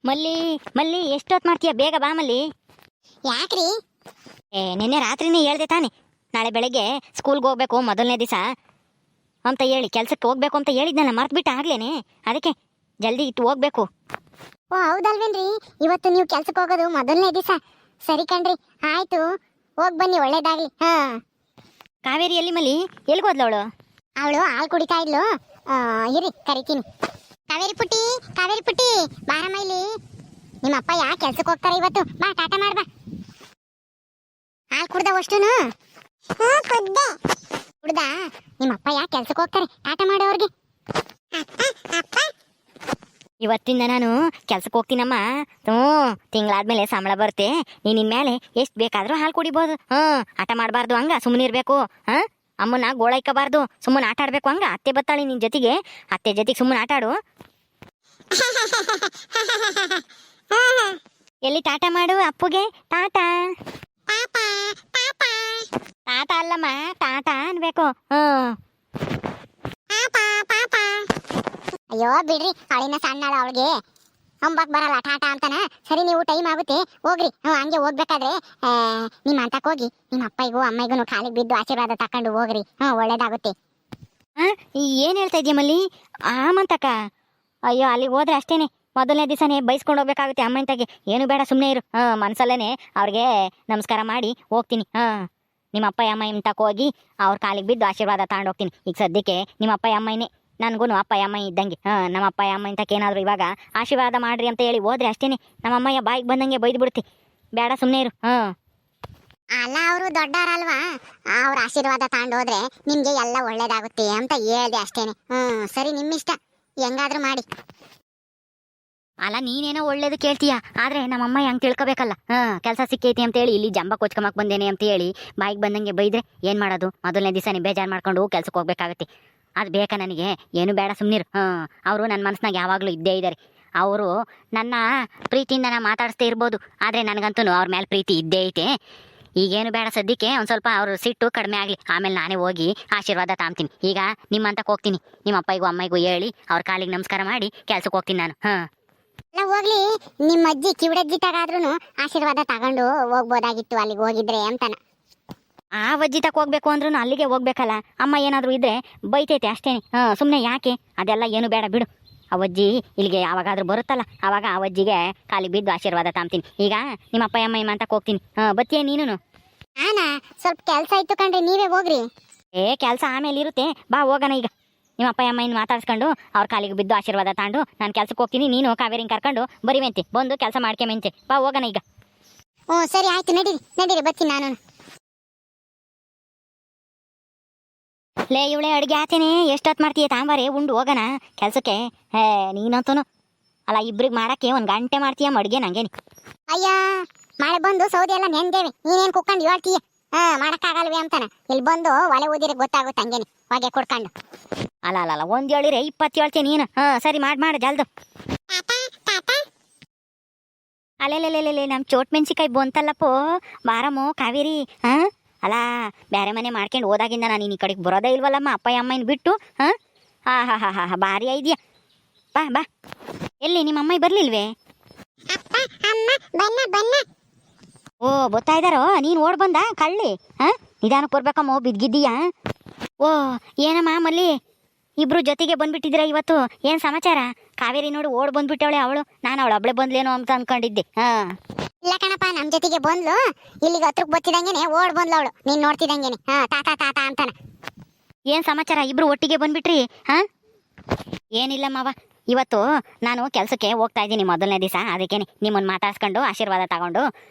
ಮಲ್ಲಿ ಮಲ್ಲಿ ಎಷ್ಟೊತ್ತು ಮಾಡ್ತೀಯ? ಬೇಗ ಬಾ ಮಲ್ಲಿ. ಯಾಕ್ರಿ? ನಿನ್ನೆ ರಾತ್ರಿನೇ ಹೇಳ್ದೆ ತಾನೆ, ನಾಳೆ ಬೆಳಗ್ಗೆ ಸ್ಕೂಲ್ಗೆ ಹೋಗ್ಬೇಕು ಮೊದಲನೇ ದಿವಸ ಅಂತ ಹೇಳಿ, ಕೆಲ್ಸಕ್ಕೆ ಹೋಗ್ಬೇಕು ಅಂತ ಹೇಳಿದ್ನಲ್ಲ, ಮರ್ತ್ಬಿಟ್ಟ ಆಗ್ಲೇನೆ. ಅದಕ್ಕೆ ಜಲ್ದಿ ಇಟ್ಟು ಹೋಗ್ಬೇಕು. ಓ ಹೌದಲ್ವೇನ್ರಿ, ಇವತ್ತು ನೀವು ಕೆಲ್ಸಕ್ಕೆ ಹೋಗೋದು ಮೊದಲನೇ ದಿವಸ. ಸರಿ ಕಣ್ರಿ, ಆಯ್ತು, ಹೋಗ್ ಬನ್ನಿ, ಒಳ್ಳೇದಾಗ್ಲಿ. ಹಾ. ಕಾವೇರಿ ಎಲ್ಲಿ ಮಲ್ಲಿ? ಎಲ್ಗೋದ್ಲವಳು? ಅವಳು ಹಾಲು ಕುಡಿತಾ ಇದ್ಲು. ಇರಿ ಕರಿತೀನಿ. ಕಾವೇರಿ ಪುಟ್ಟಿ, ಕಾವೇರಿ ಪುಟ್ಟಿ, ಬಾರಮ್ಮ ಇಲ್ಲಿ. ನಿಮ್ಮ ಅಪ್ಪ ಯಾ ಕೆಲ್ಸಕ್ಕೆ ಹೋಗ್ತಾರೆ ಇವತ್ತು? ಬಾ, ಟಾಟಾ ಮಾಡ್ಬಾ. ಹಾಲು ಕುಡ್ದ ಅಷ್ಟುನು? ಕುಡ್ದ? ನಿಮ್ಮ ಅಪ್ಪ ಯಾ ಕೆಲ್ಸಕ್ಕೆ ಹೋಗ್ತಾರೆ, ಟಾಟಾ ಮಾಡೋ ಅವ್ರಿಗೆ. ಇವತ್ತಿಂದ ನಾನು ಕೆಲ್ಸಕ್ಕೆ ಹೋಗ್ತೀನಮ್ಮ. ತಿಂಗಳಾದ್ಮೇಲೆ ಸಂಬಳ ಬರುತ್ತೆ. ನೀನ್ ಇನ್ಮೇಲೆ ಎಷ್ಟು ಬೇಕಾದ್ರೂ ಹಾಲು ಕುಡಿಬೋದು. ಆಟ ಮಾಡಬಾರ್ದು, ಹಂಗ ಸುಮ್ಮನೆ ಇರ್ಬೇಕು. ಅಮ್ಮನ ಗೋಳೈಕಬಾರ್ದು, ಸುಮ್ಮನೆ ಆಟ ಆಡ್ಬೇಕು. ಹಂಗ ಅತ್ತೆ ಬತ್ತಾಳಿ ನಿನ್ ಜೊತೆಗೆ, ಅತ್ತೆ ಜೊತೆಗೆ ಸುಮ್ಮನೆ ಆಟ ಆಡು. ಎಲ್ಲಿ ಟಾಟಾ ಮಾಡು ಅಪ್ಪುಗೆ. ಟಾಟಾ ಟಾಟಾ ಅಲ್ಲಮ್ಮ, ಟಾಟಾ ಅನ್ಬೇಕು. ಅಯ್ಯೋ ಬಿಡ್ರಿ, ಅವಳಿನ ಸಣ್ಣಳ, ಅವಳಿಗೆ ಅಂಬಕ್ ಬರಲ್ಲ ಟಾಟಾ ಅಂತಾನ. ಸರಿ, ನೀವು ಟೈಮ್ ಆಗುತ್ತೆ ಹೋಗ್ರಿ. ಹಂಗೆ ಹೋಗ್ಬೇಕಾದ್ರೆ ನಿಮ್ಮ ಅಂತಕ್ ಹೋಗಿ ನಿಮ್ಮ ಅಪ್ಪಗೂ ಅಮ್ಮಗೂ ಕಾಲಿಗೆ ಬಿದ್ದು ಆಶೀರ್ವಾದ ತಕೊಂಡು ಹೋಗ್ರಿ. ಒಳ್ಳೇದಾಗುತ್ತೆ. ಏನ್ ಹೇಳ್ತಾ ಇದೀಯ ಮಲ್ಲಿ? ಆಮಂತಕ್ಕ? ಅಯ್ಯೋ, ಅಲ್ಲಿಗೆ ಹೋದ್ರೆ ಅಷ್ಟೇನೆ, ಮೊದಲನೇ ದಿವಸನೇ ಬೈಸ್ಕೊಂಡು ಹೋಗ್ಬೇಕಾಗುತ್ತೆ ಅಮ್ಮಂತಗೆ. ಏನು ಬೇಡ, ಸುಮ್ಮನೆ ಇರು. ಮನಸಲ್ಲೇನೆ ಅವ್ರಿಗೆ ನಮಸ್ಕಾರ ಮಾಡಿ ಹೋಗ್ತೀನಿ. ನಿಮ್ಮ ಅಪ್ಪ ಅಮ್ಮ ಇಂತಕ್ಕೆ ಹೋಗಿ ಅವ್ರ ಕಾಲಿಗೆ ಬಿದ್ದು ಆಶೀರ್ವಾದ ತಗೊಂಡು ಹೋಗ್ತೀನಿ. ಈಗ ಸದ್ಯಕ್ಕೆ ನಿಮ್ಮ ಅಪ್ಪ ಅಮ್ಮನೇ ನನಗೂ ಅಪ್ಪ ಅಮ್ಮ ಇದ್ದಂಗೆ. ನಮ್ಮ ಅಪ್ಪ ಅಮ್ಮ ಇಂತಕ್ಕೆ ಏನಾದರೂ ಇವಾಗ ಆಶೀರ್ವಾದ ಮಾಡ್ರಿ ಅಂತ ಹೇಳಿ ಹೋದ್ರೆ ಅಷ್ಟೇನೆ, ನಮ್ಮ ಅಮ್ಮಯ್ಯ ಬಾಯಿಗೆ ಬಂದಂಗೆ ಬೈದು ಬಿಡ್ತಿ. ಬೇಡ, ಸುಮ್ಮನೆ ಇರು. ಅಲ್ಲ, ಅವರು ದೊಡ್ಡವರಲ್ವಾ, ಅವ್ರ ಆಶೀರ್ವಾದ ತಗೊಂಡು ಹೋದ್ರೆ ನಿಮ್ಗೆ ಎಲ್ಲ ಒಳ್ಳೇದಾಗುತ್ತೆ ಅಂತ ಹೇಳ್ದೆ ಅಷ್ಟೇನೆ. ಸರಿ, ನಿಮ್ಮಿಷ್ಟ, ಹೆಂಗಾದ್ರೂ ಮಾಡಿ. ಅಲ್ಲ, ನೀನೇನೋ ಒಳ್ಳೇದು ಕೇಳ್ತೀಯ, ಆದ್ರೆ ನಮ್ಮಮ್ಮ ಹಂಗೆ ತಿಳ್ಕೊಬೇಕಲ್ಲ. ಕೆಲಸ ಸಿಕ್ಕೈತಿ ಅಂತೇಳಿ ಇಲ್ಲಿ ಜಂಬ ಕೊಚ್ಕೊಂಬಕ್ ಬಂದೇನೆ ಅಂತ ಹೇಳಿ ಬಾಯಿಗೆ ಬಂದಂಗೆ ಬೈದ್ರೆ ಏನು ಮಾಡೋದು? ಮೊದಲನೇ ದಿವಸ ಬೇಜಾರು ಮಾಡ್ಕೊಂಡು ಕೆಲ್ಸಕ್ಕೆ ಹೋಗ್ಬೇಕಾಗತ್ತೆ. ಅದು ಬೇಕಾ ನನಗೆ? ಏನು ಬೇಡ, ಸುಮ್ಮನಿರು. ಅವರು ನನ್ನ ಮನಸ್ಸಿನಾಗ ಯಾವಾಗಲೂ ಇದ್ದೇ ಇದ್ದಾರೆ. ಅವರು ನನ್ನ ಪ್ರೀತಿಯಿಂದ ನಾ ಮಾತಾಡಿಸ್ತೇ ಇರ್ಬೋದು, ಆದರೆ ನನಗಂತೂ ಅವ್ರ ಮೇಲೆ ಪ್ರೀತಿ ಇದ್ದೇ ಐತೆ. ಈಗೇನು ಬೇಡ, ಸದ್ಯಕ್ಕೆ ಒಂದು ಸ್ವಲ್ಪ ಅವರು ಸಿಟ್ಟು ಕಡಿಮೆ ಆಗಲಿ, ಆಮೇಲೆ ನಾನೇ ಹೋಗಿ ಆಶೀರ್ವಾದ ತಾಂತೀನಿ. ಈಗ ನಿಮ್ಮಂತಕ್ಕೆ ಹೋಗ್ತೀನಿ, ನಿಮ್ಮ ಅಪ್ಪಗೂ ಅಮ್ಮಗೂ ಹೇಳಿ ಅವ್ರ ಕಾಲಿಗೆ ನಮಸ್ಕಾರ ಮಾಡಿ ಕೆಲ್ಸಕ್ಕೆ ಹೋಗ್ತೀನಿ ನಾನು. ಎಲ್ಲ ಹೋಗ್ಲಿ, ನಿಮ್ಮ ಅಜ್ಜಿ ಕಿವಿಡಜ್ಜಿ ತಗಾದ್ರೂ ಆಶೀರ್ವಾದ ತಗೊಂಡು ಹೋಗ್ಬೋದಾಗಿತ್ತು ಅಲ್ಲಿಗೆ ಹೋಗಿದ್ರೆ ಅಂತಾನ. ಆ ಅಜ್ಜಿ ತಕ್ಕ ಹೋಗ್ಬೇಕು ಅಂದ್ರೂ ಅಲ್ಲಿಗೆ ಹೋಗ್ಬೇಕಲ್ಲ. ಅಮ್ಮ ಏನಾದರೂ ಇದ್ರೆ ಬೈತೈತೆ ಅಷ್ಟೇನೆ. ಸುಮ್ಮನೆ ಯಾಕೆ ಅದೆಲ್ಲ? ಏನು ಬೇಡ ಬಿಡು. ಅವಜ್ಜಿ ಇಲ್ಲಿಗೆ ಯಾವಾಗಾದ್ರೂ ಬರುತ್ತಲ್ಲ, ಆವಾಗ ಅವಜ್ಜಿಗೆ ಕಾಲಿಗೆ ಬಿದ್ದು ಆಶೀರ್ವಾದ ತಾಂತೀನಿ. ಈಗ ನಿಮ್ಮ ಅಪ್ಪ ಅಮ್ಮ ಅಂತಕ್ಕೆ ಹೋಗ್ತೀನಿ. ಬತ್ತೀಯ ನೀನು? ನಾನಾ ಸ್ವಲ್ಪ ಕೆಲಸ ಇತ್ತು ಕಣ್ರಿ, ನೀವೇ ಹೋಗ್ರಿ. ಕೆಲಸ ಆಮೇಲೆ ಇರುತ್ತೆ, ಬಾ ಹೋಗೋಣ. ಈಗ ನಿಮ್ಮ ಅಪ್ಪ ಅಮ್ಮ ಮಾತಾಡ್ಸ್ಕೊಂಡು ಅವ್ರ ಕಾಲಿಗೆ ಬಿದ್ದು ಆಶೀರ್ವಾದ ತಾಂಡು ನಾನು ಕೆಲ್ಸಕ್ಕೆ ಹೋಗ್ತೀನಿ. ನೀನು ಕಾವೇರಿನ ಕರ್ಕೊಂಡು ಬರಿವೆಂತೆ, ಬಂದು ಕೆಲಸ ಮಾಡ್ಕೊಂಬಂತೆ. ಬಾ ಹೋಗೋಣ ಈಗ. ಸರಿ ಆಯ್ತು, ನಡೀರಿ ನಡೀರಿ, ಬರ್ತೀನಿ ನಾನು. ಲೇ ಇವಳೆ, ಅಡುಗೆ ಆತೇನೆ, ಎಷ್ಟೊತ್ತು ಮಾಡ್ತೀಯ? ತಾಂಬಾರೆ, ಉಂಡು ಹೋಗೋಣ ಕೆಲ್ಸಕ್ಕೆ. ನೀನಂತೂ ಅಲ್ಲ, ಇಬ್ರಿಗೆ ಮಾಡಕ್ಕೆ 1 ಗಂಟೆ ಮಾಡ್ತೀಯ ಅಡುಗೆ ನಂಗೇನಿ. ಅಯ್ಯ, ಮಳೆ ಬಂದು ಸೌದೆ ಎಲ್ಲ ನೆಂದೇವಿ, ನೀನೇನು ಕುಕ್ಕೊಂಡು ಹೇಳ್ತೀಯ? ಮಾಡಕ್ಕಾಗಲ್ವೇ ಅಂತಾನ. ಇಲ್ಲಿ ಬಂದು ಒಲೆ ಊದಿರ ಗೊತ್ತಾಗುತ್ತೆ ಹಂಗೇನಿ, ಹೊಗೆ ಕೊಡ್ಕೊಂಡು. ಅಲ್ಲ, 1 ಹೇಳಿರೆ 20 ಹೇಳ್ತೀಯ ನೀನು. ಸರಿ, ಮಾಡು ಜಲ್ದು. ಅಲ್ಲೆಲ್ಲೆಲ್ಲೆಲ್ಲೆ, ನಮ್ಮ ಚೋಟ್ ಮೆಣಸಿಕಾಯಿ ಬಂತಲ್ಲಪ್ಪೋ. ಬಾರಮ್ಮೋ ಕಾವೇರಿ. ಅಲ್ಲ, ಬೇರೆ ಮನೆ ಮಾಡ್ಕೊಂಡು ಹೋದಾಗಿಂದ ನಾನು ಈ ಕಡೆಗೆ ಬರೋದೇ ಇಲ್ವಲ್ಲಮ್ಮ, ಅಪ್ಪ ಅಮ್ಮನ ಬಿಟ್ಟು. ಹಾ, ಭಾರಿ ಐದ್ಯಾ. ಬಾ. ಎಲ್ಲಿ ನಿಮ್ಮ ಅಮ್ಮ ಬರ್ಲಿಲ್ವೇ? ಓ, ಬರ್ತಾ ಇದ್ದಾರೋ? ನೀನು ಓಡ್ ಬಂದ ಕಳ್ಳಿ? ನಿಧಾನಕ್ಕೆ ಬರ್ಬೇಕಮ್ಮ, ಬಿದ್ದಿದ್ದೀಯಾ? ಓ, ಏನಮ್ಮ ಮಲ್ಲಿ, ಇಬ್ರು ಜೊತೆಗೆ ಬಂದ್ಬಿಟ್ಟಿದ್ದೀರಾ ಇವತ್ತು? ಏನು ಸಮಾಚಾರ? ಕಾವೇರಿ ನೋಡು ಓಡ್ ಬಂದ್ಬಿಟ್ಟವಳೆ ಅವಳು. ನಾನು ಅವಳು ಒಬ್ಳೆ ಬಂದ್ಲೇನೋ ಅಂತ ಅನ್ಕೊಂಡಿದ್ದೆ. ಇಲ್ಲ ಕಣಪ್ಪ, ನಮ್ ಜೊತೆಗೆ ಬಂದ್ಲು. ಇಲ್ಲಿಗೆ ಹತ್ರಕ್ಕೆ ಬತ್ತಿದಂಗೆನೆ ಓಡ್ ಬಂದ್ಲು ಅವಳು, ನೀನ್ ನೋಡ್ತಿದಂಗೆನೆ. ತಾತ ಅಂತಾನ. ಏನ್ ಸಮಾಚಾರ? ಇಬ್ರು ಒಟ್ಟಿಗೆ ಬಂದ್ಬಿಟ್ರಿ? ಏನಿಲ್ಲ ಮಾವ, ಇವತ್ತು ನಾನು ಕೆಲಸಕ್ಕೆ ಹೋಗ್ತಾ ಇದ್ದೀನಿ ಮೊದಲನೇ ದಿವಸ. ಅದಕ್ಕೇನೆ ನಿಮ್ಮನ್ನು ಮಾತಾಡ್ಸ್ಕೊಂಡು ಆಶೀರ್ವಾದ ತಗೊಂಡು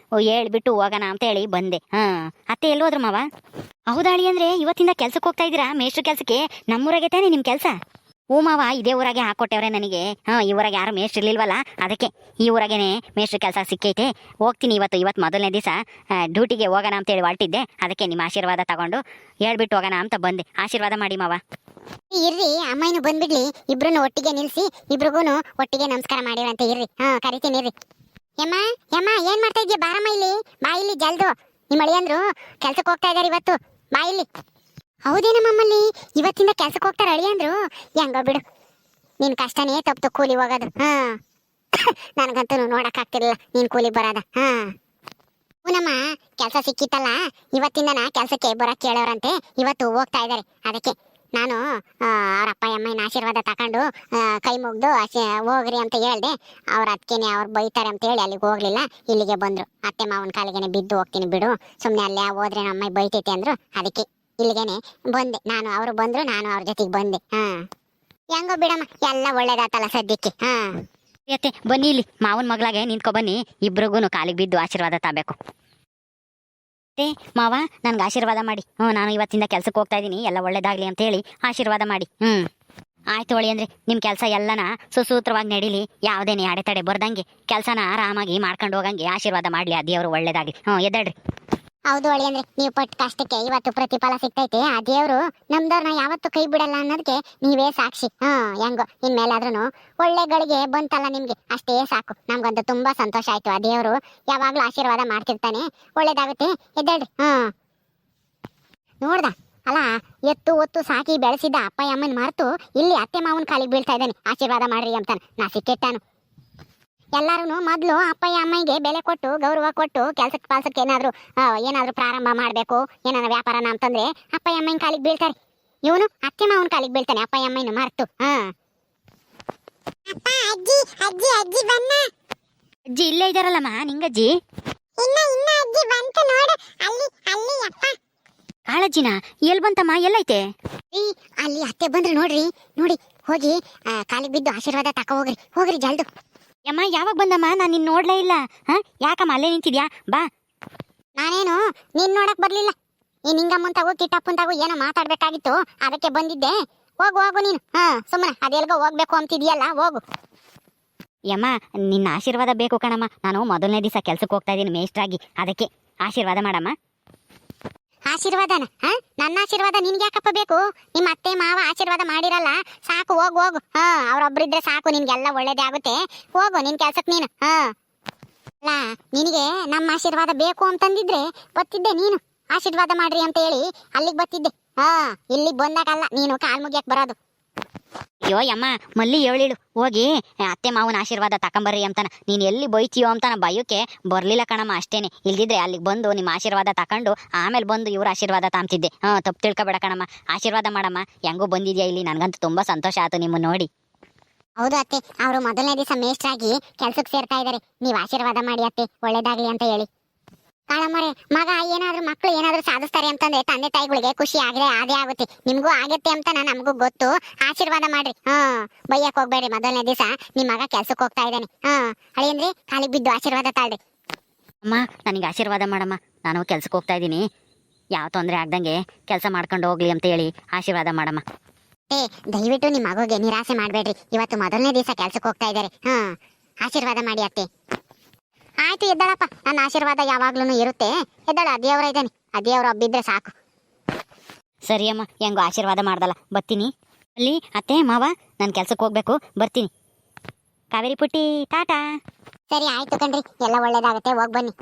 ಹೇಳ್ಬಿಟ್ಟು ಹೋಗೋಣ ಅಂತ ಹೇಳಿ ಬಂದೆ. ಅತ್ತೆ ಎಲ್ಲೋದ್ರು ಮಾವ? ಹೌದಾಳಿ, ಅಂದ್ರೆ ಇವತ್ತಿಂದ ಕೆಲ್ಸಕ್ಕೆ ಹೋಗ್ತಾ ಇದ್ದೀರಾ? ಮೇಷ್ಟ್ರ ಕೆಲಸಕ್ಕೆ? ನಮ್ಮೂರಾಗೆ ತಾನೆ ನಿಮ್ಮ ಕೆಲಸ? ಹೂ ಮಾವ, ಇದೇ ಊರಾಗೆ ಹಾಕೊಟ್ಟವ್ರೆ ನನಗೆ. ಈ ಊರಾಗೆ ಯಾರು ಮೇಷ್ಟ್ರು ಇರ್ಲಿಲ್ವಲ್ಲ, ಅದಕ್ಕೆ ಈ ಊರಾಗೇನೆ ಮೇಷ್ಟ್ರ ಕೆಲಸ ಸಿಕ್ಕೈತೆ. ಹೋಗ್ತೀನಿ ಇವತ್ತು ಮೊದಲನೇ ದಿವಸ ಡ್ಯೂಟಿಗೆ ಹೋಗೋಣ ಅಂತೇಳಿ ಹೊರಟಿದ್ದೆ. ಅದಕ್ಕೆ ನಿಮ್ಮ ಆಶೀರ್ವಾದ ತಗೊಂಡು ಹೇಳ್ಬಿಟ್ಟು ಹೋಗೋಣ ಅಂತ ಬಂದೆ. ಆಶೀರ್ವಾದ ಮಾಡಿ ಮಾವ. ಇರ್ರಿ, ಅಮ್ಮಯ್ಯನು ಬಂದ್ಬಿಡ್ಲಿ, ಇಬ್ರು ಒಟ್ಟಿಗೆ ನಿಲ್ಸಿ ಇಬ್ರಿಗೂ ಒಟ್ಟಿಗೆ ನಮಸ್ಕಾರ ಮಾಡಿರಂತೆ. ಇರ್ರಿ, ಕರಿತೀನಿ ಇರ್ರಿ. ಯಮ್ಮ ಏನ್ ಮಾಡ್ತಾ ಇದ್ಯಾ? ಬಾರಮ್ಮ ಇಲ್ಲಿ, ಬಾ ಇಲ್ಲಿ ಜಲ್ದು. ನಿಮ್ಮ ಅಳಿಯಂದ್ರು ಕೆಲ್ಸಕ್ಕೆ ಹೋಗ್ತಾ ಇದಾರೆ ಇವತ್ತು, ಬಾ ಇಲ್ಲಿ. ಹೌದೇನಮ್ಮಲ್ಲಿ, ಇವತ್ತಿಂದ ಕೆಲ್ಸಕ್ಕೆ ಹೋಗ್ತಾರೆ ಅಳಿಯಂದ್ರು? ಹೆಂಗೋ ಬಿಡು, ನಿನ್ ಕಷ್ಟನೇ ತಪ್ಪು ಕೂಲಿ ಹೋಗೋದು. ನನಗಂತೂ ನೋಡಕ್ಕಾಗ್ತಿರ್ಲಿಲ್ಲ ನೀನ್ ಕೂಲಿ ಬರೋದ. ಪೂನಮ್ಮ ಕೆಲಸ ಸಿಕ್ಕಿತ್ತಲ್ಲ, ಇವತ್ತಿಂದನ ಕೆಲ್ಸಕ್ಕೆ ಬರಕ್ ಕೇಳೋರಂತೆ, ಇವತ್ತು ಹೋಗ್ತಾ ಇದಾರೆ. ಅದಕ್ಕೆ ನಾನು ಅವ್ರ ಅಪ್ಪ ಅಮ್ಮನ ಆಶೀರ್ವಾದ ತಕೊಂಡು ಕೈ ಮುಗ್ದು ಹೋಗ್ರಿ ಅಂತ ಹೇಳ್ದೆ. ಅವ್ರ ಅದಕ್ಕೇನೆ ಅವ್ರು ಬೈತಾರೆ ಅಂತ ಹೇಳಿ ಅಲ್ಲಿಗೆ ಹೋಗ್ಲಿಲ್ಲ, ಇಲ್ಲಿಗೆ ಬಂದ್ರು. ಅತ್ತೆ ಮಾವನ ಕಾಲಿಗೆನೆ ಬಿದ್ದು ಹೋಗ್ತೀನಿ ಬಿಡು, ಸುಮ್ನೆ ಅಲ್ಲೇ ಹೋದ್ರೆ ನಮ್ಮ ಅಮ್ಮ ಬೈತೈತೆ ಅಂದ್ರು. ಅದಕ್ಕೆ ಇಲ್ಲಿಗೆನೆ ಬಂದೆ ನಾನು. ಅವರು ಬಂದ್ರು, ನಾನು ಅವ್ರ ಜೊತೆಗೆ ಬಂದೆ. ಹೆಂಗೋ ಬಿಡಮ್ಮ, ಎಲ್ಲ ಒಳ್ಳೇದಾತಲ್ಲ ಸದ್ಯಕ್ಕೆ. ಅತ್ತೆ ಬನ್ನಿ, ಇಲ್ಲಿ ಮಾವನ ಮಗಳಾಗೆ ನಿಂತ್ಕೊ ಬನ್ನಿ, ಇಬ್ರಿಗೂ ಕಾಲಿಗೆ ಬಿದ್ದು ಆಶೀರ್ವಾದ ತಗೋಬೇಕು. ಮಾವ ನನ್ಗೆ ಆಶೀರ್ವಾದ ಮಾಡಿ. ನಾನು ಇವತ್ತಿಂದ ಕೆಲ್ಸಕ್ಕೆ ಹೋಗ್ತಾ ಇದ್ದೀನಿ, ಎಲ್ಲ ಒಳ್ಳೇದಾಗ್ಲಿ ಅಂತ ಹೇಳಿ ಆಶೀರ್ವಾದ ಮಾಡಿ. ಆಯ್ತು ಹೊಳಿ ಅಂದ್ರೆ ನಿಮ್ಮ ಕೆಲಸ ಎಲ್ಲನ ಸುಸೂತ್ರವಾಗಿ ನಡೀಲಿ, ಯಾವುದೇನೆ ಅಡೆತಡೆ ಬರ್ದಂಗೆ ಕೆಲಸನ ಆರಾಮಾಗಿ ಮಾಡ್ಕೊಂಡು ಹೋಗಂಗೆ ಆಶೀರ್ವಾದ ಮಾಡ್ಲಿ ಆ ದೇವರು, ಒಳ್ಳೇದಾಗ್ಲಿ. ಎದ್ದೇಳ್ರಿ. ಹೌದು ಹೊಳಿ ಅಂದ್ರೆ ನೀವು ಪಟ್ಟ ಕಷ್ಟಕ್ಕೆ ಇವತ್ತು ಪ್ರತಿಫಲ ಸಿಗ್ತೈತೆ. ಆ ದೇವ್ರು ನಮ್ದವ್ರನ್ನ ಯಾವತ್ತೂ ಕೈ ಬಿಡಲ್ಲ ಅನ್ನೋದಕ್ಕೆ ನೀವೇ ಸಾಕ್ಷಿ. ಹೆಂಗೋ ಇನ್ಮೇಲಾದ್ರೂ ಒಳ್ಳೆ ಗಳಿಗೆ ಬಂತಲ್ಲ ನಿಮ್ಗೆ, ಅಷ್ಟೇ ಸಾಕು. ನಮ್ಗಂತೂ ತುಂಬಾ ಸಂತೋಷ ಆಯ್ತು. ಆ ದೇವ್ರು ಯಾವಾಗ್ಲೂ ಆಶೀರ್ವಾದ ಮಾಡ್ತಿರ್ತಾನೆ, ಒಳ್ಳೇದಾಗುತ್ತೆ. ಎದ್ದೇಳ್ರಿ. ನೋಡ್ದ ಅಲ್ಲ, ಎತ್ತು ಒತ್ತು ಸಾಕಿ ಬೆಳೆಸಿದ್ದ ಅಪ್ಪ ಅಮ್ಮನ ಮಾರ್ತು ಇಲ್ಲಿ ಅತ್ತೆ ಮಾವನ ಕಾಲಿಗೆ ಬೀಳ್ತಾ ಇದ್ದಾನೆ, ಆಶೀರ್ವಾದ ಮಾಡ್ರಿ ಅಂತಾನೆ. ನಾ ಸಿಕ್ಕೆಟ್ಟಾನು. ಎಲ್ಲಾರು ಮೊದಲು ಅಪ್ಪಯ್ಯ ಅಮ್ಮನಿಗೆ ಬೆಲೆ ಕೊಟ್ಟು ಗೌರವ ಕೊಟ್ಟು ಕೆಲ್ಸಕ್ಕೆ ಪಾಲ್ಸಕ್ಕೆ ಏನಾದ್ರು ಪ್ರಾರಂಭ ಮಾಡಬೇಕು, ಏನಾದ್ರು ವ್ಯಾಪಾರನ ಅಂತಂದ್ರೆ ಅಪ್ಪಯ್ಯ ಅಮ್ಮನ ಕಾಲಿಗೆ ಬೀಳ್ತಾರೆ. ಇವನು ಅತ್ತೆ ಮಾವನ ಕಾಲಿಗೆ ಬೀಳ್ತಾನೆ, ಅಪ್ಪಯ್ಯ ಅಮ್ಮನ ಮಾರ್ತು. ಅಜ್ಜಿ ಅಜ್ಜಿ ಅಜ್ಜಿ ಬನ್ನ. ಅಜ್ಜಿ ಇಲ್ಲೇ ಇದಾರಲ್ಲಮ್ಮ ನಿಂಗಜ್ಜಿ. ಅಜ್ಜಿ ಬಂತು ನೋಡು, ಅಲ್ಲಿ ಅಲ್ಲಿ ಅಪ್ಪ. ಕಾಳಜ್ಜಿನ ಎಲ್ ಬಂತಮ್ಮ, ಎಲ್ಲೈತೆ? ಅಲ್ಲಿ ಅತ್ತೆ ಬಂದ್ರು ನೋಡ್ರಿ, ನೋಡಿ ಹೋಗಿ ಕಾಲಿಗೆ ಬಿದ್ದು ಆಶೀರ್ವಾದ ತಕ ಹೋಗ್ರಿ, ಹೋಗ್ರಿ ಜಲ್ದು. ಯಮ್ಮ ಯಾವಾಗ ಬಂದಮ್ಮ, ನಾನು ನಿನ್ನ ನೋಡ್ಲೇ ಇಲ್ಲ. ಯಾಕಮ್ಮ ಅಲ್ಲೇ ನಿಂತಿದ್ಯಾ? ಬಾ. ನಾನೇನು ನೀನ್ ನೋಡಕ್ ಬರ್ಲಿಲ್ಲ, ಈ ನಿಂಗಮ್ಮಂತಾಗು ಕಿಟ್ಟಪ್ಪಂತಾಗು ಏನೋ ಮಾತಾಡ್ಬೇಕಾಗಿತ್ತು, ಅದಕ್ಕೆ ಬಂದಿದ್ದೆ. ಹೋಗು ಹೋಗು ನೀನು. ಸುಮ್ಮನೆ ಅದೆಲ್ಗೋ ಹೋಗ್ಬೇಕು ಅಂತಿದ್ಯಲ್ಲ, ಹೋಗು. ಯಮ್ಮ ನಿನ್ನ ಆಶೀರ್ವಾದ ಬೇಕು ಕಣಮ್ಮ, ನಾನು ಮೊದಲನೇ ದಿವಸ ಕೆಲ್ಸಕ್ಕೆ ಹೋಗ್ತಾ ಇದ್ದೀನಿ ಮೇಷ್ಟ್ರಾಗಿ, ಅದಕ್ಕೆ ಆಶೀರ್ವಾದ ಮಾಡಮ್ಮ. ಆಶೀರ್ವಾದನ? ನನ್ನ ಆಶೀರ್ವಾದ ನಿನ್ಗೆ ಯಾಕಪ್ಪ ಬೇಕು? ನಿಮ್ಮ ಅತ್ತೆ ಮಾವ ಆಶೀರ್ವಾದ ಮಾಡಿರಲ್ಲ, ಸಾಕು. ಹೋಗು ಹೋಗು. ಅವ್ರೊಬ್ರಿದ್ರೆ ಸಾಕು, ನಿನ್ಗೆಲ್ಲ ಒಳ್ಳೇದೇ ಆಗುತ್ತೆ. ಹೋಗು ನಿನ್ ಕೆಲ್ಸಕ್ಕೆ ನೀನು. ಅಲ್ಲ, ನಿನಗೆ ನಮ್ಮ ಆಶೀರ್ವಾದ ಬೇಕು ಅಂತಂದಿದ್ರೆ ಬತ್ತಿದ್ದೆ ನೀನು. ಆಶೀರ್ವಾದ ಮಾಡ್ರಿ ಅಂತ ಹೇಳಿ ಅಲ್ಲಿಗೆ ಬತ್ತಿದ್ದೆ. ಇಲ್ಲಿಗೆ ಬಂದಾಗಲ್ಲ ನೀನು ಕಾಲ್ ಮುಗಿಯಕ್ ಬರೋದು. ಅಯ್ಯೋ ಯಮ್ಮ ಮಲ್ಲಿ ಹೇಳಿಳು, ಹೋಗಿ ಅತ್ತೆ ಮಾವನ ಆಶೀರ್ವಾದ ತಕೊಂಬರ್ರಿ ಅಂತಾನ. ನೀನು ಎಲ್ಲಿ ಬೈತೀಯೋ ಅಂತಾನ ಭಯಕ್ಕೆ ಬರ್ಲಿಲ್ಲ ಕಣಮ್ಮ, ಅಷ್ಟೇನೆ. ಇಲ್ದಿದ್ರೆ ಅಲ್ಲಿಗೆ ಬಂದು ನಿಮ್ಮ ಆಶೀರ್ವಾದ ತಕೊಂಡು ಆಮೇಲೆ ಬಂದು ಇವ್ರ ಆಶೀರ್ವಾದ ತಾಂತಿದ್ದೆ. ತಪ್ಪು ತಿಳ್ಕೊಬೇಡ ಕಣಮ್ಮ, ಆಶೀರ್ವಾದ ಮಾಡಮ್ಮ. ಹೆಂಗೂ ಬಂದಿದ್ಯಾ ಇಲ್ಲಿ, ನನಗಂತೂ ತುಂಬಾ ಸಂತೋಷ ಆಯ್ತು ನಿಮ್ಮ ನೋಡಿ. ಹೌದು ಅತ್ತೆ, ಅವರು ಮೊದಲನೇ ದಿವಸ ಮೇಷ್ಟ್ರಾಗಿ ಕೆಲ್ಸಕ್ಕೆ ಸೇರ್ತಾ ಇದಾರೆ. ನೀವು ಆಶೀರ್ವಾದ ಮಾಡಿ ಅತ್ತೆ, ಒಳ್ಳೇದಾಗ್ಲಿ ಅಂತ ಹೇಳಿ. ಕಾಳಮ್ಮರೆ, ಮಕ್ಳು ಏನಾದ್ರು ಸಾಧಿಸ್ತಾರೆ ಅಂತಂದ್ರೆ ತಂದೆ ತಾಯಿಗಳಿಗೆ ಖುಷಿ ಅದೇ ಆಗುತ್ತೆ. ನಿಮ್ಗೂ ಆಗತ್ತೆ ಅಂತ ನಮಗೂ ಗೊತ್ತು. ಆಶೀರ್ವಾದ ಮಾಡ್ರಿ. ಬೈಯಕ್ ಹೋಗ್ಬೇಡ್ರಿ. ಮೊದಲನೇ ದಿವಸ ನಿಮ್ ಮಗ ಕೆಲ್ಸಕ್ಕೆ ಹೋಗ್ತಾ ಇದ್ದಾನೆ. ಅಳಿಯಂದ್ರೆ ಕಾಲಿಗೆ ಬಿದ್ದು ಆಶೀರ್ವಾದ ತಾಳ್ರಿ. ಅಮ್ಮ ನನಗೆ ಆಶೀರ್ವಾದ ಮಾಡಮ್ಮ, ನಾನು ಕೆಲ್ಸಕ್ಕೆ ಹೋಗ್ತಾ ಇದ್ದೀನಿ, ಯಾವ ತೊಂದರೆ ಆಗ್ದಂಗೆ ಕೆಲಸ ಮಾಡ್ಕೊಂಡು ಹೋಗ್ಲಿ ಅಂತ ಹೇಳಿ ಆಶೀರ್ವಾದ ಮಾಡಮ್ಮ. ದಯವಿಟ್ಟು ನಿಮ್ ಮಗುಗೆ ನಿರಾಸೆ ಮಾಡ್ಬೇಡ್ರಿ. ಇವತ್ತು ಮೊದಲನೇ ದಿವಸ ಕೆಲ್ಸಕ್ಕೆ ಹೋಗ್ತಾ ಇದಾರೆ. ಆಶೀರ್ವಾದ ಮಾಡಿ ಅತ್ತೆ. ಆಯ್ತು ಎದ್ದಾಳಪ್ಪ, ನನ್ನ ಆಶೀರ್ವಾದ ಯಾವಾಗ್ಲೂ ಇರುತ್ತೆ. ಎದ್ದಾಳ, ದೇವರ ಇದ್ದಾನೆ, ಆ ದೇವ್ರ ಹಬ್ಬಿದ್ರೆ ಸಾಕು. ಸರಿ ಅಮ್ಮ, ಹೆಂಗೋ ಆಶೀರ್ವಾದ ಮಾಡ್ದಲ್ಲ, ಬರ್ತೀನಿ. ಅಲ್ಲಿ ಅತ್ತೆ ಮಾವ ನಾನು ಕೆಲ್ಸಕ್ಕೆ ಹೋಗ್ಬೇಕು, ಬರ್ತೀನಿ. ಕಾವೇರಿ ಪುಟ್ಟಿ ಟಾಟಾ. ಸರಿ ಆಯ್ತು ಕಣ್ರಿ, ಎಲ್ಲ ಒಳ್ಳೇದಾಗತ್ತೆ, ಹೋಗ್ ಬನ್ನಿ.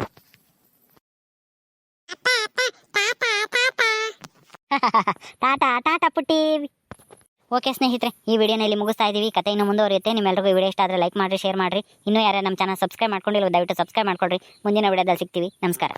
ಟಾಟಾ ಟಾಟಾ ಪುಟ್ಟಿ. ಓಕೆ ಸ್ನೇಹಿತರೆ, ಈ ವಿಡಿಯೋನ ಇಲ್ಲಿ ಮುಗಿಸ್ತಾ ಇದ್ದೀವಿ. ಕತೆ ಇನ್ನೂ ಮುಂದುವರಿಯುತ್ತೆ. ನಿಮ್ಮೆಲ್ಲರಿಗೂ ಈ ವಿಡಿಯೋ ಇಷ್ಟ ಆದರೆ ಲೈಕ್ ಮಾಡಿರಿ, ಶೇರ್ ಮಾಡಿರಿ. ಇನ್ನೂ ಯಾರು ನಮ್ಮ ಚಾನಲ್ ಸಬ್ಸ್ಕ್ರೈಬ್ ಮಾಡ್ಕೊಂಡಿಲ್ಲ ದಯವಿಟ್ಟು ಸಬ್ಸ್ಕ್ರೈಬ್ ಮಾಡ್ಕೊಳ್ರಿ. ಮುಂದಿನ ವಿಡಿಯೋದಲ್ಲಿ ಸಿಗ್ತೀವಿ. ನಮಸ್ಕಾರ.